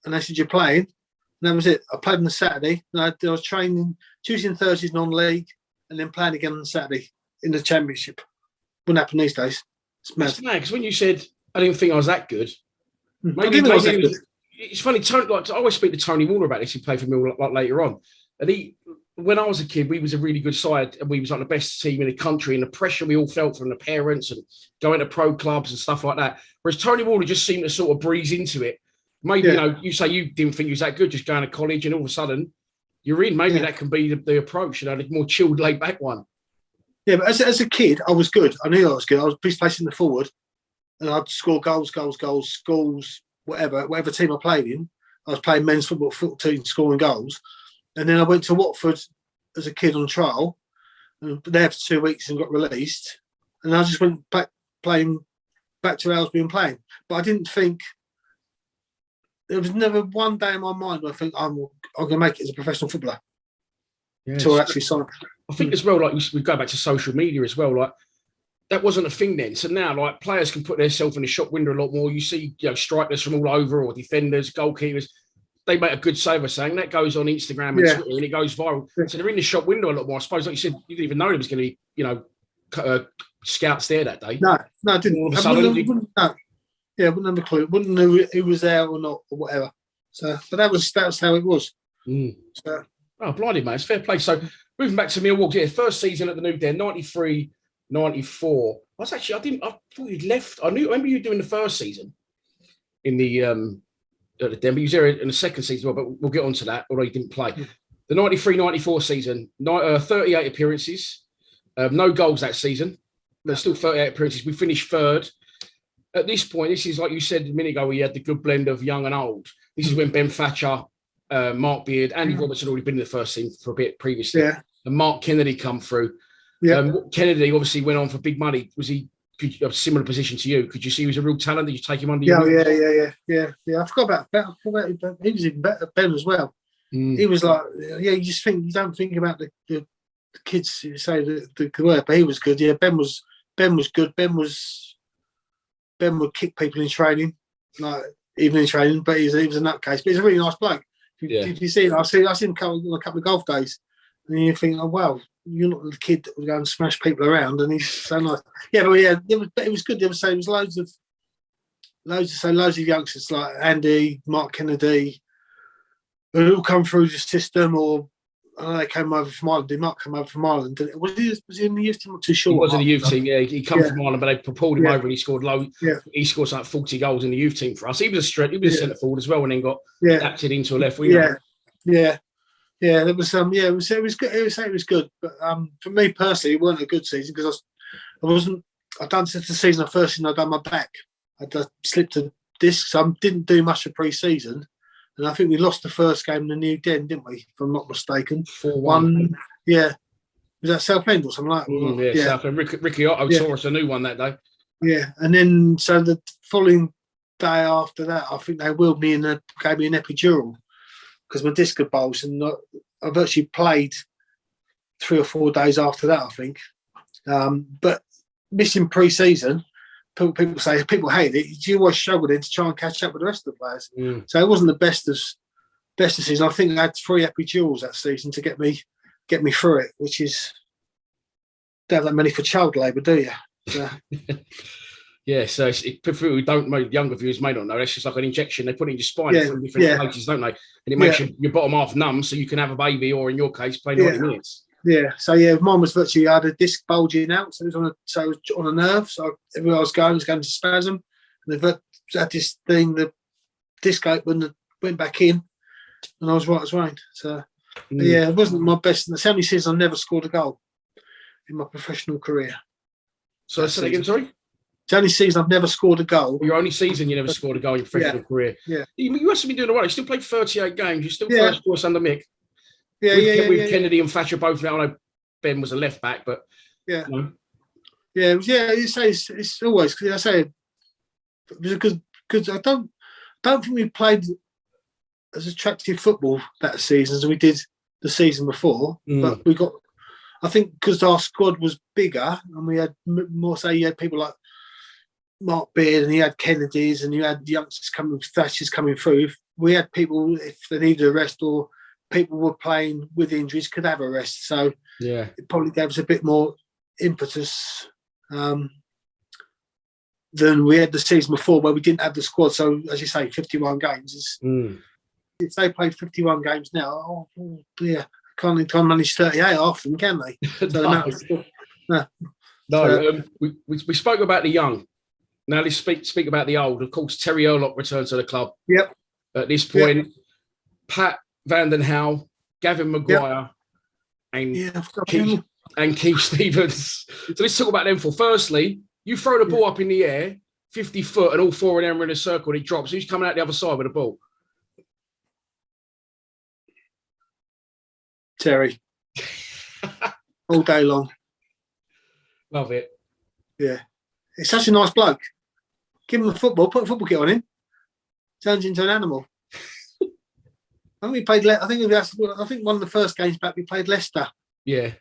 and they said, "You're playing," and that was it. I played on the Saturday, and I was training Tuesday and Thursdays non-league, and then playing again on Saturday in the Championship. Wouldn't happen these days. It's mad. It's mad because when you said I didn't think I was that good, maybe I was that good. It's funny. I always speak to Tony Warner about this. He played for me like later on, and when I was a kid, we was a really good side, and we was like the best team in the country, and the pressure we all felt from the parents and going to pro clubs and stuff like that. Whereas Tony Warner just seemed to sort of breeze into it. Maybe you say you didn't think you was that good, just going to college, and all of a sudden you're in. Maybe that can be the approach, the more chilled, laid back one. Yeah, but as a kid, I was good. I knew I was good. I was placing the forward, and I'd score goals, schools, whatever team I played in. I was playing men's football team, scoring goals. And then I went to Watford as a kid on trial, and there for 2 weeks and got released. And I just went back to Aylesbury and playing. But I didn't think, there was never one day in my mind where I think I'm going to make it as a professional footballer. Until I actually signed. I think as well, like we go back to social media as well, like that wasn't a thing then. So now, like players can put themselves in the shop window a lot more. You see, strikers from all over, or defenders, goalkeepers. They make a good save of saying that goes on Instagram and Twitter, and it goes viral. So they're in the shop window a lot more. I suppose, like you said, you didn't even know there was going to be, scouts there that day. No, I didn't. I wouldn't have a clue. Wouldn't know who was there or not or whatever. So, but that was how it was. So, blimey, mate, it's fair play. So moving back to Millwall, first season at the New Den, 93, 94. I thought you'd left. I remember you doing the first season in the at the Denver. You was there in the second season, well, but we'll get on to that, although you didn't play. The 93-94 season, 38 appearances, no goals that season. There's still 38 appearances. We finished third. At this point, this is like you said a minute ago, we had the good blend of young and old. This is when Ben Thatcher, Mark Beard, Andy Roberts had already been in the first team for a bit previously. Yeah. And Mark Kennedy come through. Yeah. Kennedy obviously went on for big money. Was he a similar position to you? Could you see he was a real talent? Did you take him under your wing? Yeah. I forgot about Ben. He was even better, Ben as well. He was like, you don't think about the kids who say the word, but he was good. Yeah, Ben was good. Ben would kick people in training, like even in training, but he was a nutcase. But he's a really nice bloke. If you see him, I've seen him come on a couple of golf days, and you think, oh wow, you're not the kid that would go and smash people around, and he's so nice. Yeah, but yeah, it was good. There was loads of youngsters like Andy, Mark Kennedy, who all come through the system, or they came over from Ireland. They might come over from Ireland. Was he in the youth team? I'm too sure. He was in the youth team. Yeah, he come from Ireland, but they pulled him over, and he scored low. Yeah. He scored like 40 goals in the youth team for us. He was a centre forward as well, and then got adapted into a left winger. Yeah. There was it was good. It was good, but for me personally, it wasn't a good season because I'd done since the season. The first season I'd done my back. I'd slipped a disc, so I didn't do much of pre-season. And I think we lost the first game in the New Den, didn't we? If I'm not mistaken. 4-1. Yeah. Was that Southend or something like that? Southend. Ricky Otto tore us a new one that day. Yeah. And then, so the following day after that, I think they wheeled me in and gave me an epidural because my disc had bulged. And I virtually played 3 or 4 days after that, I think. But missing pre-season, people hate it. You always struggle then to try and catch up with the rest of the players. So it wasn't the best of season. I think I had 3 epidurals that season to get me through it, which is don't have that many for child labour, do you? So. So for people who don't know, younger viewers may not know, it's just like an injection they put in your spine from different places, don't they? And it makes your bottom half numb, so you can have a baby, or in your case, play 90 minutes. Yeah, so mine was virtually, I had a disc bulging out, so it was on a nerve. So everywhere I was going to spasm. And they had this thing, the disc opened and went back in, and I was right as rain. So it wasn't my best. The only season I never scored a goal in my professional career. So say that again, sorry? It's the only season I've never scored a goal. Your only season you never scored a goal in your professional career. Yeah. You must have been doing all right. You still played 38 games. You still first course under Mick. With Kennedy and Thatcher both now. I know Ben was a left back, but it's always, I say, it was a good. I don't think we played as attractive football that season as we did the season before. But we got, I think, because our squad was bigger and we had more. Say you had people like Mark Beard and you had Kennedys and you had youngsters Thatchers coming through. If we had people, if they needed a rest or people were playing with injuries, could have a rest. So it probably gave us a bit more impetus than we had the season before, where we didn't have the squad. So, as you say, 51 games. If they played 51 games now, can't manage 38 half them, can they? So we spoke about the young. Now let's speak about the old. Of course, Terry Erlock returned to the club. Yep. At this point, Pat Vanden Houwe, Gavin Maguire, and Keith Stevens. So let's talk about them for. Firstly, you throw the ball up in the air, 50 foot, and all 4 of them are in a circle, and it drops. Who's coming out the other side with the ball? Terry. All day long. Love it. Yeah. He's such a nice bloke. Give him the football, put a football kit on him. Turns into an animal. I think we played. I think one of the first games back we played Leicester. Yeah. And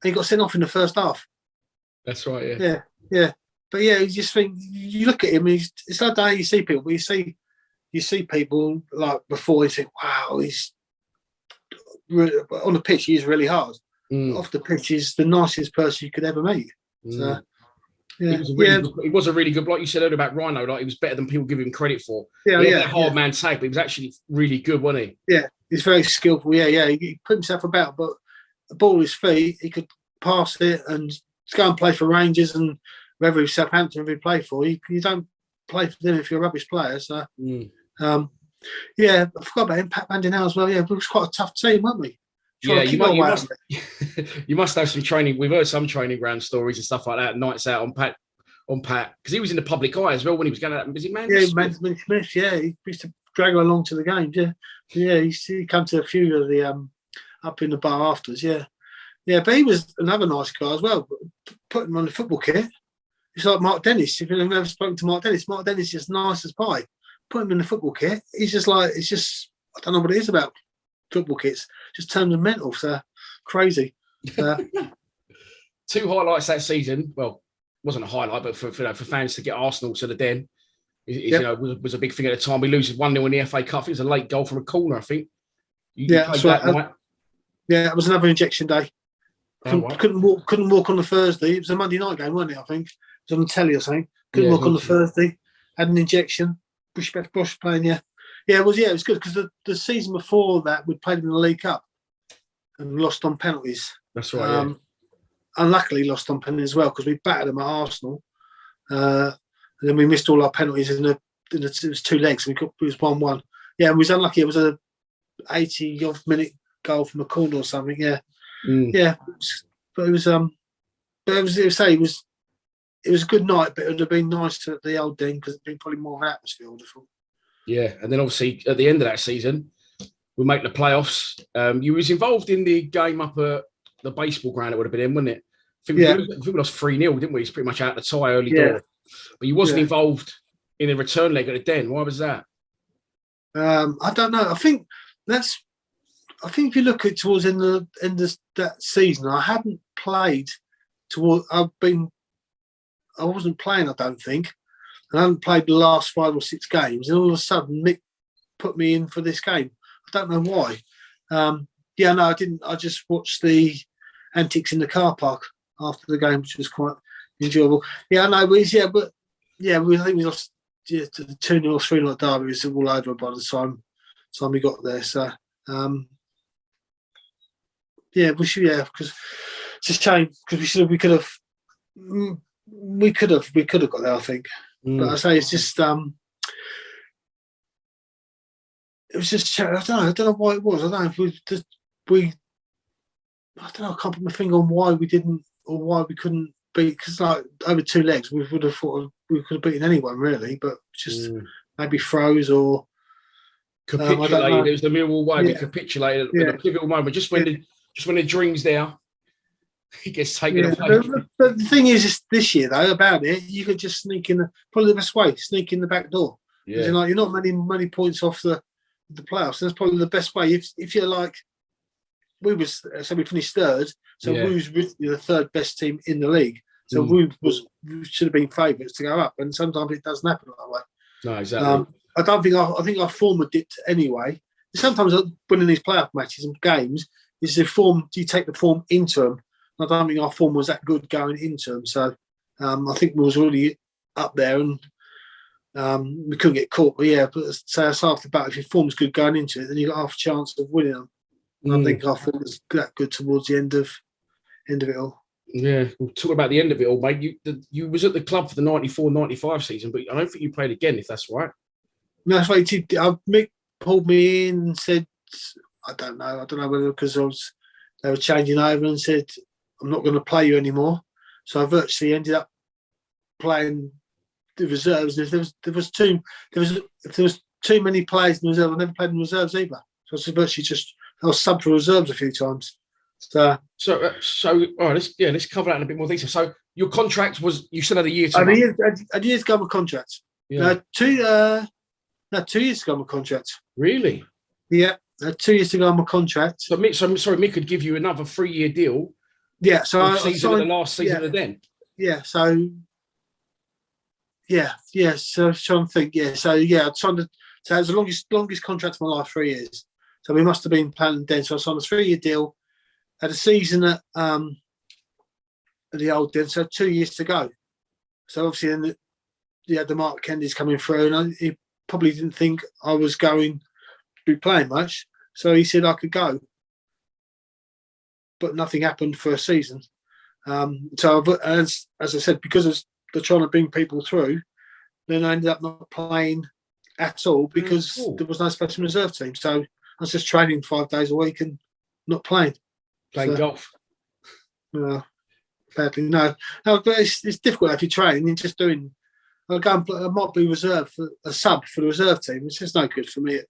he got sent off in the first half. That's right. Yeah. But you just think, you look at him. It's like how you see people. But you see people like before. You think, wow, he's really, on the pitch. He's really hard. Off the pitch, he's the nicest person you could ever meet. So. Yeah. He was a really good bloke. You said earlier about Rhino, like he was better than people give him credit for. He had that hard man tag, but he was actually really good, wasn't he? Yeah, he's very skillful. Yeah. He put himself about, but the ball at his feet, he could pass it and go and play for Rangers and whether it's Southampton we play for, you don't play for them if you're a rubbish player. So, yeah, I forgot about him, Pat Bandinel as well. Yeah, it was quite a tough team, weren't we? You must have some training. We've heard some training ground stories and stuff like that. Nights out on Pat, because he was in the public eye as well when he was going out. Was it Manchester? Yeah, Manchester Smith. Yeah, he used to drag her along to the games. Yeah, he come to a few of the up in the bar afterwards. Yeah, but he was another nice guy as well. Put him on the football kit. It's like Mark Dennis. If you've never spoken to Mark Dennis is just nice as pie. Put him in the football kit. He's just like, it's just, I don't know what it is about football kits. Just turns them mental. So crazy. Two highlights that season. Well, wasn't a highlight, but for fans to get Arsenal to the Den, was a big thing at the time. We lose 1-0 in the FA Cup. It was a late goal from a corner, I think. That's right. It was another injection day. Couldn't walk on the Thursday. It was a Monday night game, wasn't it? I think it was on the telly or something. Couldn't walk on the Thursday. Had an injection. Bush playing. Yeah, it was good because the season before that we played in the League Cup and lost on penalties. That's right. Unluckily lost on penalties as well because we battered them at Arsenal. And then we missed all our penalties it was 2 legs. It was 1-1. Yeah, and we was unlucky. It was a 80-odd minute goal from a corner or something. Yeah. Yeah, but it was a good night, but it would have been nice at the old Den because it'd been probably more of an atmosphere, I would have thought. Yeah, and then obviously at the end of that season, we make the playoffs. You was involved in the game up at the baseball ground. It would have been in, wouldn't it? I think we lost 3-0, didn't we? It's pretty much out the tie early door. But you wasn't involved in the return leg at the Den. Why was that? I don't know. I think if you look at towards the end of that season, I hadn't played I wasn't playing, I don't think. And I hadn't played the last 5 or 6 games. And all of a sudden, Mick put me in for this game. I don't know why. I didn't. I just watched the antics in the car park after the game, which was quite enjoyable. Yeah, I know. I think we lost to the 2-0 or 3-0 derby. It was all over by the time we got there. So, because it's a shame because we could have got there, I think. But I say it's just it was just I don't know why it was. I don't know if I can't put my finger on why we didn't or why we couldn't beat, because like over 2 legs we would have thought we could have beaten anyone really, but just maybe froze or capitulated. It was the Millwall way we capitulated at a pivotal moment. Just when the dream's there, it gets taken away. But the thing is this year though about it, you could just sneak in probably the best way, sneak in the back door. Yeah. You're not many points off the playoffs. That's probably the best way. If you're like we finished third, so we was the third best team in the league. So we should have been favourites to go up, and sometimes it doesn't happen that way. No, exactly. I think our form had dipped anyway. Sometimes winning these playoff matches and games is the form. You take the form into them. I don't think our form was that good going into them. So I think we was already up there and we couldn't get caught. But so that's half the battle. If your form's good going into it, then you got half a chance of winning them. I think our form was that good towards the end of it all. Yeah, we'll talk about the end of it all, mate. You was at the club for the 94-95 season, but I don't think you played again, if that's right. No, that's right. Mick pulled me in and said, I don't know whether because they were changing over and said, I'm not going to play you anymore. So I virtually ended up playing the reserves. And if there was too many players in the reserve, I never played in the reserves either. So I was virtually I was sub for reserves a few times. So all right, let's cover that in a bit more detail. So your contract was, you still had a year to a year's gone with contract. Yeah. 2 years to go on my contract. Really? Yeah, 2 years to go on my contract. So Mick could give you another 3-year deal. Yeah, so I signed the last season of then. Yeah, so So I was trying to think. Yeah, so I signed. So it was the longest contract of my life, 3 years. So we must have been planning then. So I signed a 3-year deal. Had a season at the old Den, so 2 years to go. So obviously then you had the Mark Kennedys coming through, and he probably didn't think I was going to be playing much. So he said I could go. But nothing happened for a season. As I said, because they're trying to bring people through, then I ended up not playing at all because there was no special reserve team. So I was just training 5 days a week and not playing. Playing golf. Badly, no. But it's difficult if you're training. You're just doing. I might be reserved for a sub for the reserve team. It's just no good for me at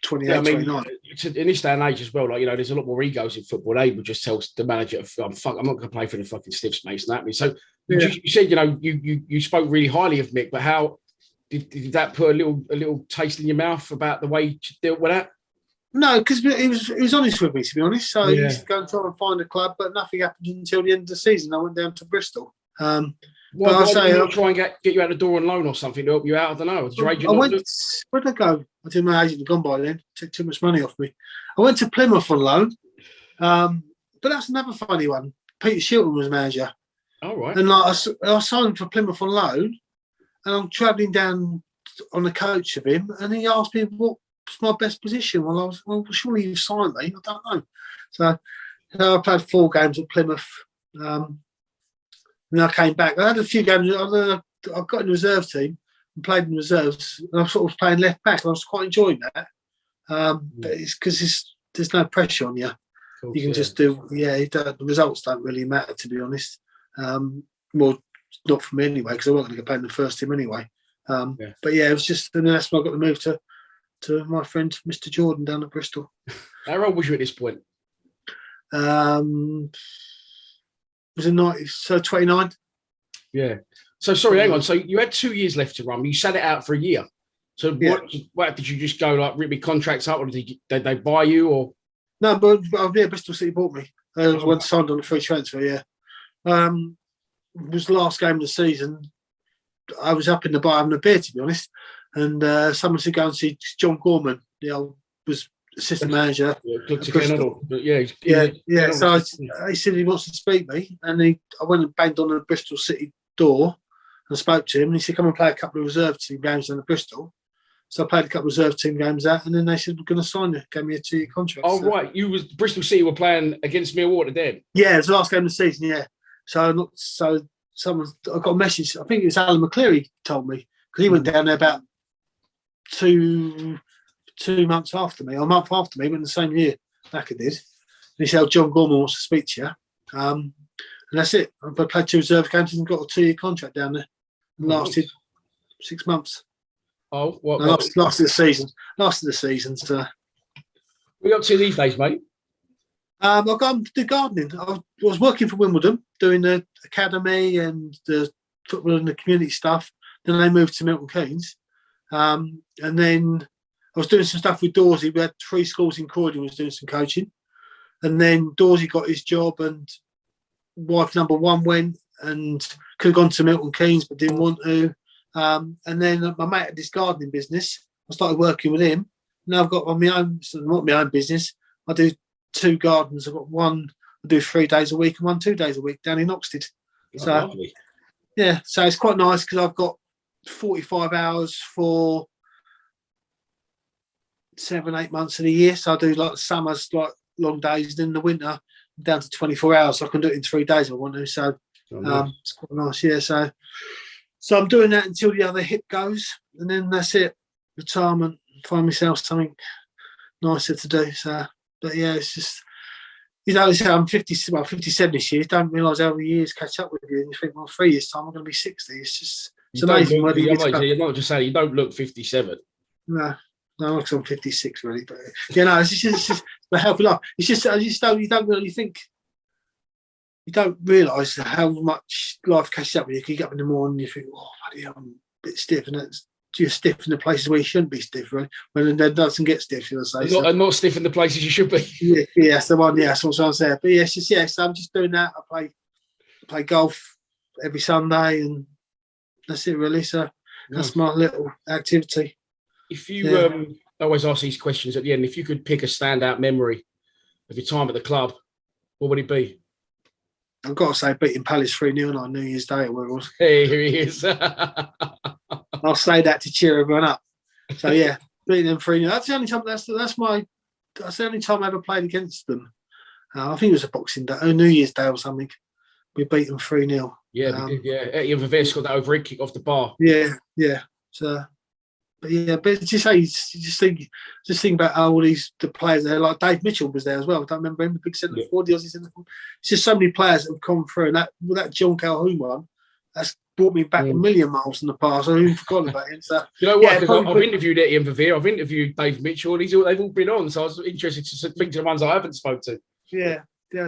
28, 29. In this day and age as well, like, there's a lot more egos in football. They would just tell the manager, I'm not going to play for the fucking stiffs, mate. So you said, you spoke really highly of Mick, but how did that put a little taste in your mouth about the way you dealt with that? No, because he was honest with me, to be honest. So he used to go and try and find a club, but nothing happened until the end of the season. I went down to Bristol. Why didn't you try and get you out the door on loan or something to help you out? I don't know. Did your agent where did I go? I didn't know my agent had gone by then. Took too much money off me. I went to Plymouth on loan. But that's another funny one. Peter Shilton was manager. All right. And I signed for Plymouth on loan, and I'm travelling down on the coach of him, and he asked me what's my best position. Well, surely you've signed me. I don't know. So I played 4 games at Plymouth. And I came back. I had a few games. I got in the reserve team and played in reserves. And I sort of was playing left back. And I was quite enjoying that. But it's because there's no pressure on you. You can just do. The results don't really matter, to be honest. Well, not for me anyway, because I wasn't going to get played in the first team anyway. But it was just. And then that's when I got the move to my friend Mr. Jordan down at Bristol. How old was you at this point? Was it 29? Yeah. So sorry, hang on. So you had 2 years left to run. You sat it out for a year. So what did you just go like rip your contracts up, or did they buy you, or? No, but Bristol City bought me. I went signed on a free transfer. Yeah. It was the last game of the season. I was up in the bar having a beer, to be honest, and someone said go and see John Gorman. Was assistant manager. So he said he wants to speak to me, and I went and banged on the Bristol City door and spoke to him, and he said, come and play a couple of reserve team games down at Bristol. So I played a couple of reserve team games out, and then they said, we're going to sign you, gave me a 2-year contract. Oh, so. Right. Bristol City were playing against Millwall then? Yeah, it was the last game of the season, yeah. I got a message, I think it was Alan McCleary told me, because he went down there about 2 months after me, or a month after me, went the same year back I did. And he said, John Gorman wants to speak to you. And that's it. I played 2 reserve games and got a 2-year contract down there. Lasted 6 months. Oh, what? Lasted the season. So. What are you up to these days, mate? I got into gardening. I was working for Wimbledon, doing the academy and the football and the community stuff. Then they moved to Milton Keynes. And then I was doing some stuff with Dorsey. We had 3 schools in Croydon. Was doing some coaching, and then Dorsey got his job, and wife number 1 went and could have gone to Milton Keynes, but didn't want to. And then my mate had this gardening business. I started working with him. Now I've got my own, not my own business. I do 2 gardens. I've got one I do 3 days a week and one 2 days a week down in Oxted. So lovely. Yeah, so it's quite nice because I've got 45 hours for 7-8 months of the year. So I do like the summers, like long days, then the winter I'm down to 24 hours. So I can do it in 3 days if I want to. So it's quite nice. Yeah. So I'm doing that until the other hip goes, and then that's it. Retirement. Find myself something nicer to do. So, but yeah, it's just I'm 57 this year. Don't realise how the years catch up with you, and you think, well, 3 years time I'm going to be 60. It's amazing. You're not just saying you don't look 57. No, because I'm 56 really. But it's just a healthy life. It's just you don't really think. You don't realise how much life catches up with you. You get up in the morning and you think, oh, bloody hell, I'm a bit stiff. And you're stiff in the places where you shouldn't be stiff, right? When it doesn't get stiff, you'll say. And not stiff in the places you should be. Yeah, that's the one. Yeah, that's what I'm saying. But so I'm just doing that. I play golf every Sunday, and that's it really. So that's my little activity. If you I always ask these questions at the end, if you could pick a standout memory of your time at the club, what would it be? I've got to say, beating Palace 3-0 on New Year's Day or whatever it was. Hey, here he is. I'll say that to cheer everyone up. So yeah, beating them 3-0. That's the only time. That's the only time I ever played against them. I think it was a Boxing Day, New Year's Day or something. we beat them 3-0. Yeah, we did, yeah. Ian Verveer scored that overhead kick off the bar. Yeah. So, but just think about all the players there. Like Dave Mitchell was there as well. I don't remember him, the big centre forward, the Aussie centre forward. It's just so many players that have come through. And that John Calhoun one, that's brought me back a million miles in the past. I even forgot about him. So, you know what? I've interviewed Ian Verveer, I've interviewed Dave Mitchell, and they've all been on. So I was interested to speak to the ones I haven't spoke to. Yeah.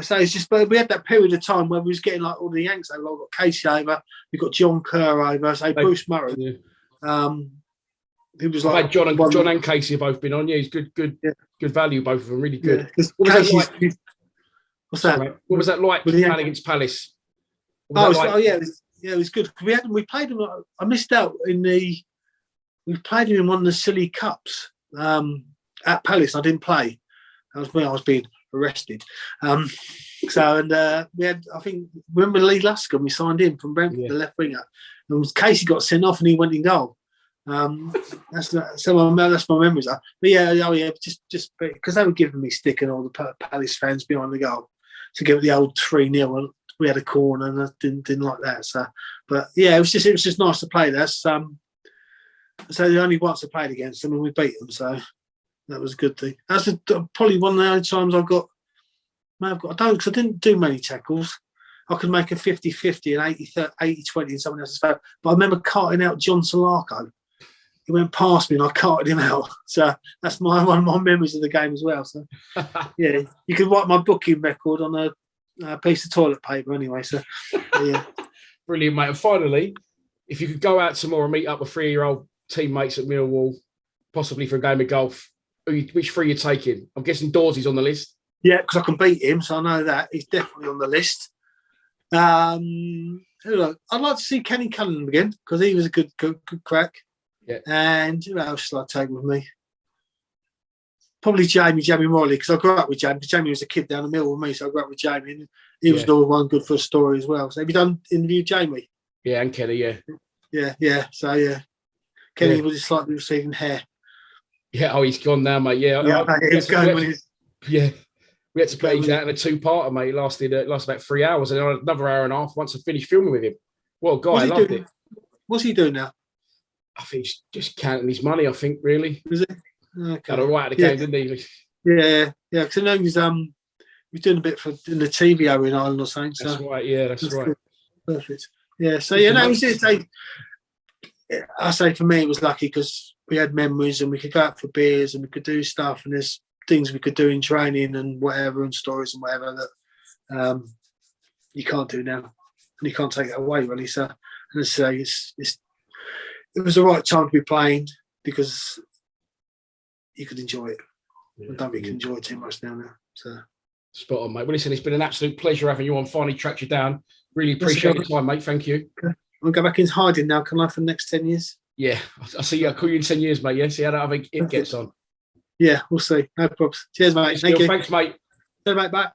So it's just, but we had that period of time where we was getting like all the Yanks over. We've got Casey over, we've got John Kerr over, Bruce Murray. Yeah. He was like John and Casey have both been on. Yeah, he's good value, both of them, really good. Yeah, what was that like? What was that like playing against Palace? It was good. We played them. I missed out we played them in one of the silly cups at Palace. I didn't play. That was when I was being arrested. We had, I think, remember Lee Luscombe? We signed him from Brentford, the left winger, and Casey got sent off and he went in goal. That's my memories. But just because they were giving me stick and all the Palace fans behind the goal to give it the old 3-0. We had a corner and I didn't like that. So, but yeah, it was just nice to play there. So the only once I played against them and we beat them. So that was a good thing. That's probably one of the only times I didn't do many tackles. I could make a 50-50 and 80-20 in someone else's favour. But I remember carting out John Solarco. He went past me and I carted him out. So that's one of my memories of the game as well. So yeah, you can write my booking record on a piece of toilet paper anyway. So yeah. Brilliant, mate. And finally, if you could go out tomorrow and meet up with 3-year-old teammates at Millwall, possibly for a game of golf, which 3 you're taking? I'm guessing Dawsey's on the list. Yeah, because I can beat him, so I know that. He's definitely on the list. I'd like to see Kenny Cunningham again because he was a good crack. Yeah. And who else shall I take with me? Probably Jamie Morley, because I grew up with Jamie. Because Jamie was a kid down the middle with me, so I grew up with Jamie. And he was always one good for a story as well. So have you done interview Jamie? Yeah, and Kenny, Yeah. So yeah, Kenny was just like receiving hair. Yeah, he's gone now, mate. Yeah, he's going. We had to play that in a 2-parter, mate. It lasted about 3 hours, and another hour and a half once I finished filming with him. What a guy! I loved it. What's he doing now? I think he's just counting his money. I think really. Is it? Okay. Got all right at the game, didn't he? Yeah. Because I know he's doing a bit in the TVO in Ireland or something. So. That's right. Yeah, that's right. Good. Perfect. Yeah. So I say for me it was lucky because we had memories and we could go out for beers and we could do stuff and there's things we could do in training and whatever and stories and whatever that you can't do now and you can't take it away really. So as I say, it was the right time to be playing because you could enjoy it. I don't think you can enjoy it too much now. So spot on, mate. Well, listen, it's been an absolute pleasure having you on. Finally tracked you down. Really appreciate your time, mate. Thank you. Okay. I'll go back into hiding now, can I, for the next 10 years? Yeah, I'll see you. I'll call you in 10 years, mate. Yeah, see how that it gets on. Yeah, we'll see. No problems. Cheers, mate. Thank you. Thanks, mate. See you, mate. Bye.